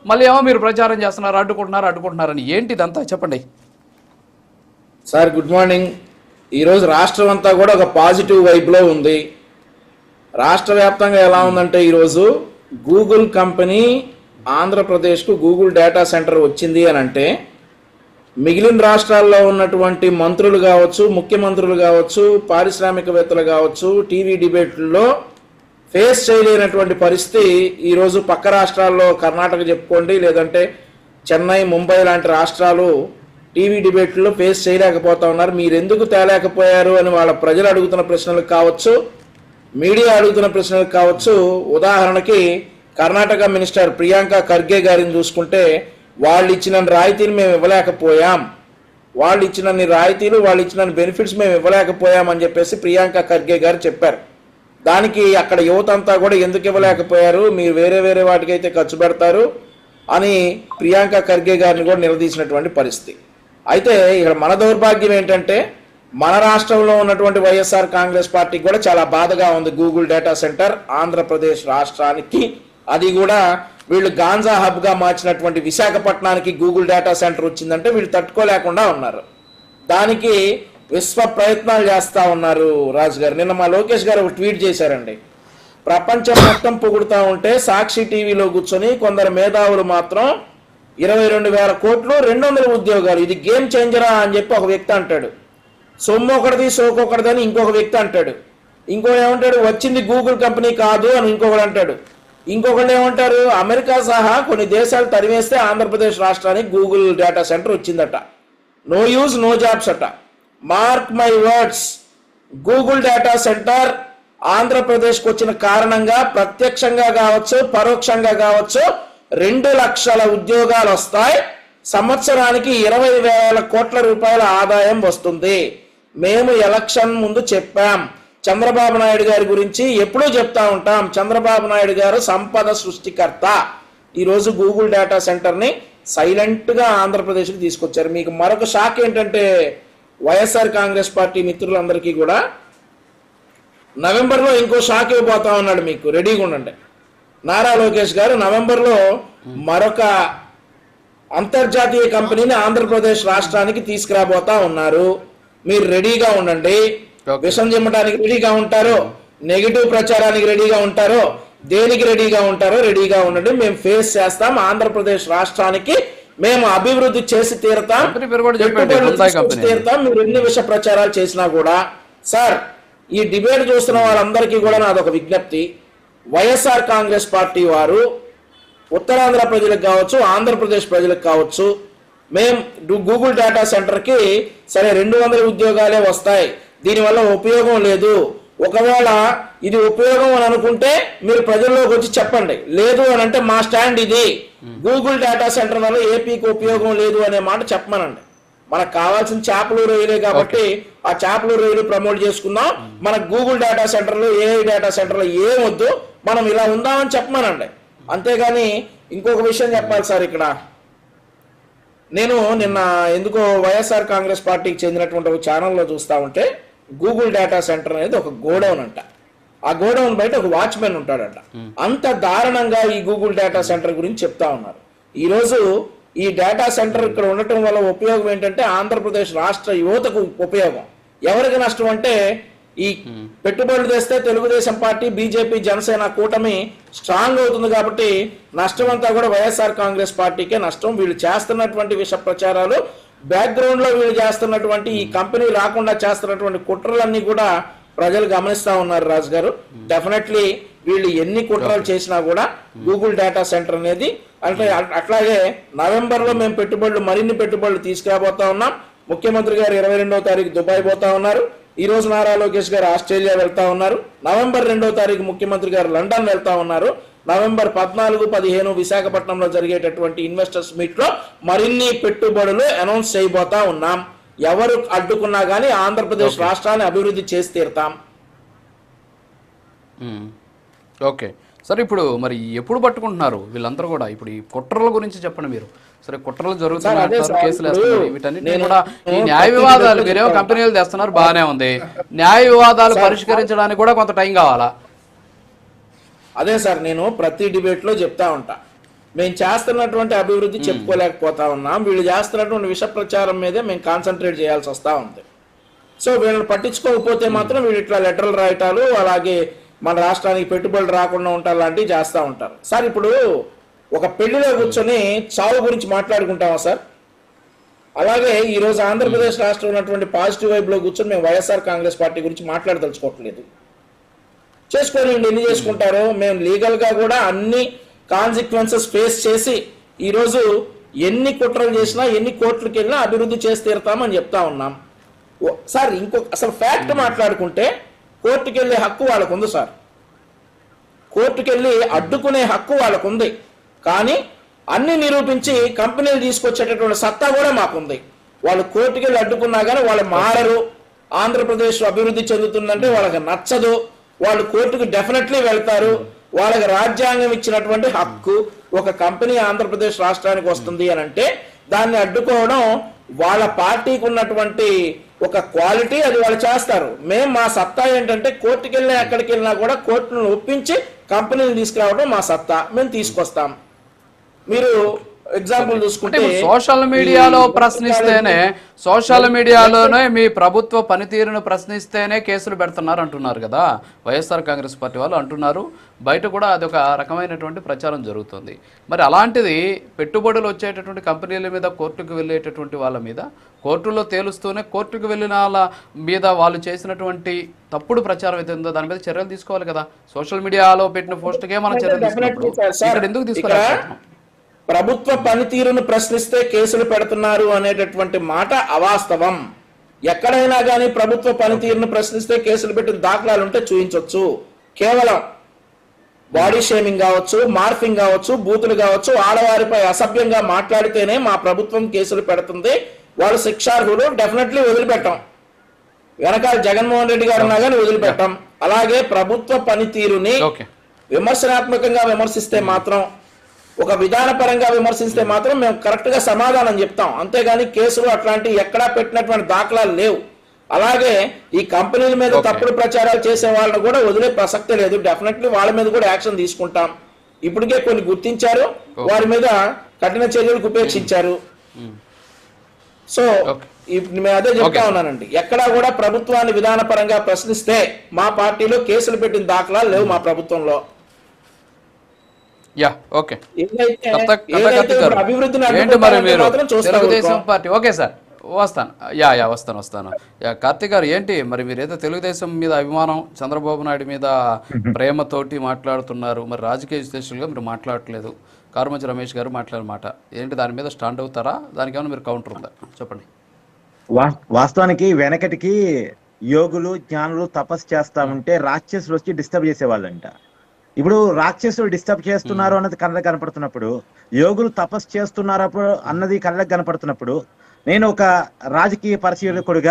మళ్ళీ ఏమో మీరు ప్రచారం చేస్తున్నారు, అడ్డుకుంటున్నారని ఏంటి ఇదంతా చెప్పండి సార్. Good morning. ఈరోజు రాష్ట్రం అంతా కూడా ఒక పాజిటివ్ వైబ్లో ఉంది. రాష్ట్ర వ్యాప్తంగా ఎలా ఉందంటే ఈరోజు గూగుల్ కంపెనీ ఆంధ్రప్రదేశ్కు గూగుల్ డేటా సెంటర్ వచ్చింది అని అంటే మిగిలిన రాష్ట్రాల్లో ఉన్నటువంటి మంత్రులు కావచ్చు, ముఖ్యమంత్రులు కావచ్చు, పారిశ్రామికవేత్తలు కావచ్చు, టీవీ డిబేట్లలో ఫేస్ చేయలేనటువంటి పరిస్థితి ఈరోజు పక్క రాష్ట్రాల్లో కర్ణాటక చెప్పుకోండి, లేదంటే చెన్నై, ముంబై లాంటి రాష్ట్రాలు టీవీ డిబేట్లో ఫేస్ చేయలేకపోతా ఉన్నారు. మీరు ఎందుకు తేలేకపోయారు అని వాళ్ళ ప్రజలు అడుగుతున్న ప్రశ్నలకు కావచ్చు, మీడియా అడుగుతున్న ప్రశ్నలకు కావచ్చు. ఉదాహరణకి కర్ణాటక మినిస్టర్ ప్రియాంక ఖర్గే గారిని చూసుకుంటే వాళ్ళు ఇచ్చిన రాయితీని మేము ఇవ్వలేకపోయాం, వాళ్ళు ఇచ్చిన రాయితీలు, వాళ్ళు ఇచ్చిన బెనిఫిట్స్ మేము ఇవ్వలేకపోయాం అని చెప్పేసి ప్రియాంక ఖర్గే గారు చెప్పారు. దానికి అక్కడ యువత అంతా కూడా ఎందుకు ఇవ్వలేకపోయారు, మీరు వేరే వేరే వాటికైతే ఖర్చు పెడతారు అని ప్రియాంక ఖర్గే గారిని కూడా నిలదీసినటువంటి పరిస్థితి. అయితే ఇక్కడ మన దౌర్భాగ్యం ఏంటంటే మన రాష్ట్రంలో ఉన్నటువంటి వైఎస్ఆర్ కాంగ్రెస్ పార్టీకి కూడా చాలా బాధగా ఉంది గూగుల్ డేటా సెంటర్ ఆంధ్రప్రదేశ్ రాష్ట్రానికి, అది కూడా వీళ్ళు గాంజా హబ్గా మార్చినటువంటి విశాఖపట్నానికి గూగుల్ డేటా సెంటర్ వచ్చిందంటే వీళ్ళు తట్టుకోలేకుండా ఉన్నారు. దానికి విశ్వ ప్రయత్నాలు చేస్తూ ఉన్నారు. రాజు గారు నిన్న మా లోకేష్ గారు ఒక ట్వీట్ చేశారండి. ప్రపంచం మొత్తం పొగుడుతూ ఉంటే సాక్షి టీవీలో కూర్చొని కొందరు మేధావులు మాత్రం 22,000 కోట్లు 200 ఉద్యోగాలు, ఇది గేమ్ చేంజరా అని చెప్పి ఒక వ్యక్తి అంటాడు. సొమ్ము ఒకటిది సోకొకటిది అని ఇంకొక వ్యక్తి అంటాడు. ఇంకొకటి ఏమంటాడు, వచ్చింది గూగుల్ కంపెనీ కాదు అని ఇంకొకటి అంటాడు. ఇంకొకళ్ళు ఏమంటారు, అమెరికా సహా కొన్ని దేశాలు తరివేస్తే ఆంధ్రప్రదేశ్ రాష్ట్రానికి గూగుల్ డేటా సెంటర్ వచ్చిందట. నో యూజ్ నో జాబ్స్ అట. Mark my words, Google data centre ఆంధ్రప్రదేశ్కి వచ్చిన కారణంగా ప్రత్యక్షంగా కావచ్చు, పరోక్షంగా కావచ్చు 2 లక్షల ఉద్యోగాలు వస్తాయి. సంవత్సరానికి 20,000 కోట్ల రూపాయల ఆదాయం వస్తుంది. మేము ఎలక్షన్ ముందు చెప్పాం. చంద్రబాబు నాయుడు గారి గురించి ఎప్పుడూ చెప్తా ఉంటాం. చంద్రబాబు నాయుడు గారు సంపద సృష్టికర్త. ఈరోజు గూగుల్ డేటా సెంటర్ని సైలెంట్గా ఆంధ్రప్రదేశ్కి తీసుకొచ్చారు. మీకు మరొక షాక్ ఏంటంటే వైఎస్ఆర్ కాంగ్రెస్ పార్టీ మిత్రులందరికీ కూడా నవంబర్లో ఇంకో షాక్ ఇవ్వబోతా ఉన్నాడు. మీకు రెడీగా ఉండండి. నారా లోకేష్ గారు నవంబర్లో మరొక అంతర్జాతీయ కంపెనీని ఆంధ్రప్రదేశ్ రాష్ట్రానికి తీసుకురాబోతా ఉన్నారు. మీరు రెడీగా ఉండండి. విషం చిమ్మడానికి రెడీగా ఉంటారో, నెగిటివ్ ప్రచారానికి రెడీగా ఉంటారో, దేనికి రెడీగా ఉంటారో రెడీగా ఉండండి. మేము ఫేస్ చేస్తాం. ఆంధ్రప్రదేశ్ రాష్ట్రానికి మేము అభివృద్ధి చేసి తీరుతాం, తీరుతాం. మీరు ఎన్ని విష ప్రచారాలు చేసినా కూడా. సార్, ఈ డిబేట్ చూస్తున్న వాళ్ళందరికీ కూడా నాదొక విజ్ఞప్తి. వైఎస్ఆర్ కాంగ్రెస్ పార్టీ వారు ఉత్తరాంధ్ర ప్రజలకు కావచ్చు, ఆంధ్రప్రదేశ్ ప్రజలకు కావచ్చు, మేము గూగుల్ డేటా సెంటర్కి సరే 200 ఉద్యోగాలే వస్తాయి, దీనివల్ల ఉపయోగం లేదు. ఒకవేళ ఇది ఉపయోగం అని అనుకుంటే మీరు ప్రజల్లోకి వచ్చి చెప్పండి. లేదు అని అంటే మా స్టాండ్ ఇది, గూగుల్ డేటా సెంటర్ వల్ల ఏపీకి ఉపయోగం లేదు అనే మాట చెప్పమనండి. మనకు కావాల్సిన చేపలు రొయ్యలే కాబట్టి ఆ చేపలు రొయ్యలు ప్రమోట్ చేసుకుందాం. మనకు గూగుల్ డేటా సెంటర్లు, ఏఐ డేటా సెంటర్లు ఏమొద్దు, మనం ఇలా ఉందామని చెప్పమనండి. అంతేగాని ఇంకొక విషయం చెప్పాలి సార్. ఇక్కడ నేను నిన్న ఎందుకో వైఎస్ఆర్ కాంగ్రెస్ పార్టీకి చెందినటువంటి ఒక ఛానల్లో చూస్తూ ఉంటే గూగుల్ డేటా సెంటర్ అనేది ఒక గోడౌన్ అంట. ఆ గోడౌన్ బయట ఒక వాచ్మెన్ ఉంటాడంట. అంత దారుణంగా ఈ గూగుల్ డేటా సెంటర్ గురించి చెప్తా ఉన్నారు. ఈరోజు ఈ డేటా సెంటర్ ఇక్కడ ఉండటం వల్ల ఉపయోగం ఏంటంటే ఆంధ్రప్రదేశ్ రాష్ట్ర యువతకు ఉపయోగం. ఎవరికి నష్టం అంటే ఈ పెట్టుబడులు తెస్తే తెలుగుదేశం పార్టీ, బీజేపీ, జనసేన కూటమి స్ట్రాంగ్ అవుతుంది కాబట్టి నష్టం అంతా కూడా వైఎస్ఆర్ కాంగ్రెస్ పార్టీకే నష్టం. వీళ్ళు చేస్తున్నటువంటి విష ప్రచారాలు, బ్యాక్గ్రౌండ్ లో వీళ్ళు చేస్తున్నటువంటి ఈ కంపెనీ రాకుండా చేస్తున్నటువంటి కుట్రలన్నీ కూడా ప్రజలు గమనిస్తా ఉన్నారు. రాజు గారు, డెఫినెట్లీ వీళ్ళు ఎన్ని కుట్రలు చేసినా కూడా గూగుల్ డేటా సెంటర్ అనేది అంటే అట్లాగే నవంబర్లో మేము మరిన్ని పెట్టుబడులు తీసుకురాబోతా ఉన్నాం. ముఖ్యమంత్రి గారు 22వ తారీఖు దుబాయ్ పోతా ఉన్నారు. ఈ రోజు నారా లోకేష్ గారు ఆస్ట్రేలియా వెళ్తా ఉన్నారు. నవంబర్ 2వ తారీఖు ముఖ్యమంత్రి గారు లండన్ వెళ్తా ఉన్నారు. నవంబర్ 14, 15 విశాఖపట్నంలో జరిగేటటువంటి ఇన్వెస్టర్స్ మీట్ లో మరిన్ని పెట్టుబడులు అనౌన్స్ చేయబోతా ఉన్నాం. ఎవరు అడ్డుకున్నా గానీ ఆంధ్రప్రదేశ్ రాష్ట్రాన్ని అభివృద్ధి చేసి తీరుతాం. ఓకే సరే, ఇప్పుడు మరి ఎప్పుడు పట్టుకుంటున్నారు వీళ్ళందరూ కూడా? ఇప్పుడు ఈ కుట్రల గురించి చెప్పండి మీరు. సరే, కుట్రలు జరుగుతున్నాయి, కేసులు వేస్తున్నారు, వీటన్నిటిని కూడా ఈ న్యాయ వివాదాలు మీరేమో కంపెనీలు తెస్తున్నారు, బాగానే ఉంది. న్యాయ వివాదాలు పరిష్కరించడానికి కూడా కొంత టైం కావాలా? అదే సార్, నేను ప్రతి డిబేట్ లో చెప్తా ఉంటా, మేము చేస్తున్నటువంటి అభివృద్ధి చెప్పుకోలేకపోతా ఉన్నాం, వీళ్ళు చేస్తున్నటువంటి విష ప్రచారం మీదే మేము కాన్సన్ట్రేట్ చేయాల్సి వస్తూ ఉంది. సో వీళ్ళని పట్టించుకోకపోతే మాత్రం వీళ్ళు ఇట్లా లెటర్లు రాయటాలు, అలాగే మన రాష్ట్రానికి పెట్టుబడులు రాకుండా ఉంటారు లాంటివి చేస్తూ ఉంటారు. సార్ ఇప్పుడు ఒక పెళ్లిలో కూర్చొని చావు గురించి మాట్లాడుకుంటామా సార్? అలాగే ఈరోజు ఆంధ్రప్రదేశ్ రాష్ట్రం ఉన్నటువంటి పాజిటివ్ వైబ్లో కూర్చొని మేము వైఎస్ఆర్ కాంగ్రెస్ పార్టీ గురించి మాట్లాడదలుచుకోవట్లేదు. చేసుకోండి, ఎన్ని చేసుకుంటారో. మేము లీగల్గా కూడా అన్ని కాన్సిక్వెన్సెస్ ఫేస్ చేసి ఈరోజు ఎన్ని కుట్రలు చేసినా ఎన్ని కోర్టులకు వెళ్ళినా అభివృద్ధి చేసి తీరుతామని చెప్తా ఉన్నాం సార్. అసలు ఫ్యాక్ట్ మాట్లాడుకుంటే కోర్టుకు వెళ్ళే హక్కు వాళ్ళకు ఉంది సార్, కోర్టుకు వెళ్ళి అడ్డుకునే హక్కు వాళ్ళకు ఉంది. కానీ అన్ని నిరూపించి కంపెనీలు తీసుకొచ్చేటటువంటి సత్తా కూడా మాకుంది. వాళ్ళు కోర్టుకు వెళ్ళి అడ్డుకున్నా కానీ వాళ్ళు మారరు. ఆంధ్రప్రదేశ్ అభివృద్ధి చెందుతుందంటే వాళ్ళకి నచ్చదు, వాళ్ళు కోర్టుకు డెఫినెట్లీ వెళ్తారు. వాళ్ళకి రాజ్యాంగం ఇచ్చినటువంటి హక్కు ఒక కంపెనీ ఆంధ్రప్రదేశ్ రాష్ట్రానికి వస్తుంది అని అంటే దాన్ని అడ్డుకోవడం వాళ్ళ పార్టీకి ఉన్నటువంటి ఒక క్వాలిటీ, అది వాళ్ళు చేస్తారు. మేము మా సత్తా ఏంటంటే కోర్టుకు వెళ్ళినా ఎక్కడికి వెళ్ళినా కూడా కోర్టును ఒప్పించి కంపెనీని తీసుకురావడం మా సత్తా, మేము తీసుకొస్తాం. మీరు ఎగ్జాంపుల్ చూసుకుంటే సోషల్ మీడియాలో ప్రశ్నిస్తేనే, సోషల్ మీడియాలోనే మీ ప్రభుత్వ పనితీరును ప్రశ్నిస్తేనే కేసులు పెడుతున్నారు అంటున్నారు కదా వైఎస్ఆర్ కాంగ్రెస్ పార్టీ వాళ్ళు అంటున్నారు. బయట కూడా అదొక రకమైనటువంటి ప్రచారం జరుగుతుంది. మరి అలాంటిది పెట్టుబడులు వచ్చేటటువంటి కంపెనీల మీద కోర్టుకు వెళ్ళేటటువంటి వాళ్ళ మీద కోర్టులో తేలుస్తూనే కోర్టుకు వెళ్ళిన వాళ్ళ మీద వాళ్ళు చేసినటువంటి తప్పుడు ప్రచారం అయితే ఉందో దాని మీద చర్యలు తీసుకోవాలి కదా. సోషల్ మీడియాలో పెట్టిన పోస్టుకే మనం చర్యలు తీసుకున్నప్పుడు ఇక్కడ ఎందుకు తీసుకోవాలి? ప్రభుత్వ పనితీరును ప్రశ్నిస్తే కేసులు పెడుతున్నారు అనేటటువంటి మాట అవాస్తవం. ఎక్కడైనా కానీ ప్రభుత్వ పనితీరును ప్రశ్నిస్తే కేసులు పెట్టిన దాఖలాలు ఉంటే చూపించవచ్చు. కేవలం బాడీ షేమింగ్ కావచ్చు, మార్ఫింగ్ కావచ్చు, బూతులు కావచ్చు, ఆడవారిపై అసభ్యంగా మాట్లాడితేనే మా ప్రభుత్వం కేసులు పెడుతుంది. వాళ్ళు శిక్షార్హులు, డెఫినెట్లీ వదిలిపెట్టాం. వెనకాల జగన్మోహన్ రెడ్డి గారు ఉన్నా కానీ వదిలిపెట్టాం. అలాగే ప్రభుత్వ పనితీరుని విమర్శనాత్మకంగా విమర్శిస్తే మాత్రం, ఒక విధానపరంగా విమర్శిస్తే మాత్రం మేము కరెక్ట్ గా సమాధానం చెప్తాం. అంతేగాని కేసులు అట్లాంటివి ఎక్కడా పెట్టినటువంటి దాఖలాలు లేవు. అలాగే ఈ కంపెనీల మీద తప్పుడు ప్రచారాలు చేసే వాళ్ళని కూడా వదిలే ప్రసక్తే లేదు. డెఫినెట్లీ వాళ్ళ మీద కూడా యాక్షన్ తీసుకుంటాం. ఇప్పటికే కొన్ని గుర్తించారు, వారి మీద కఠిన చర్యలకు ఉపేక్షించారు. సో మేము అదే చెప్తా ఉన్నానండి, ఎక్కడా కూడా ప్రభుత్వాన్ని విధానపరంగా ప్రశ్నిస్తే మా పార్టీలో కేసులు పెట్టిన దాఖలాలు లేవు మా ప్రభుత్వంలో. ఏంటి మరి మీరు తెలుగుదేశం పార్టీ? ఓకే సార్, వస్తాను. కార్తీక్ గారు, ఏంటి మరి మీరేదో తెలుగుదేశం మీద అభిమానం, చంద్రబాబు నాయుడు మీద ప్రేమతోటి మాట్లాడుతున్నారు, మరి రాజకీయ విశ్లేషకులుగా మీరు మాట్లాడట్లేదు. కారుమంచి రమేష్ గారు మాట్లాడిన మాట ఏంటి? దాని మీద స్టాండ్ అవుతారా? దానికి ఏమైనా మీరు కౌంటర్ ఉందా? చెప్పండి. వాస్తవానికి వెనకటికి యోగులు జ్ఞానులు తపస్సు చేస్తా ఉంటే రాక్షసులు వచ్చి డిస్టర్బ్ చేసేవాళ్ళంట. ఇప్పుడు రాక్షసులు డిస్టర్బ్ చేస్తున్నారు అన్నది కళ్ళకి కనపడుతున్నప్పుడు, యోగులు తపస్సు చేస్తున్నారు అన్నది కళ్ళకి కనపడుతున్నప్పుడు, నేను ఒక రాజకీయ పరిశీలకుడిగా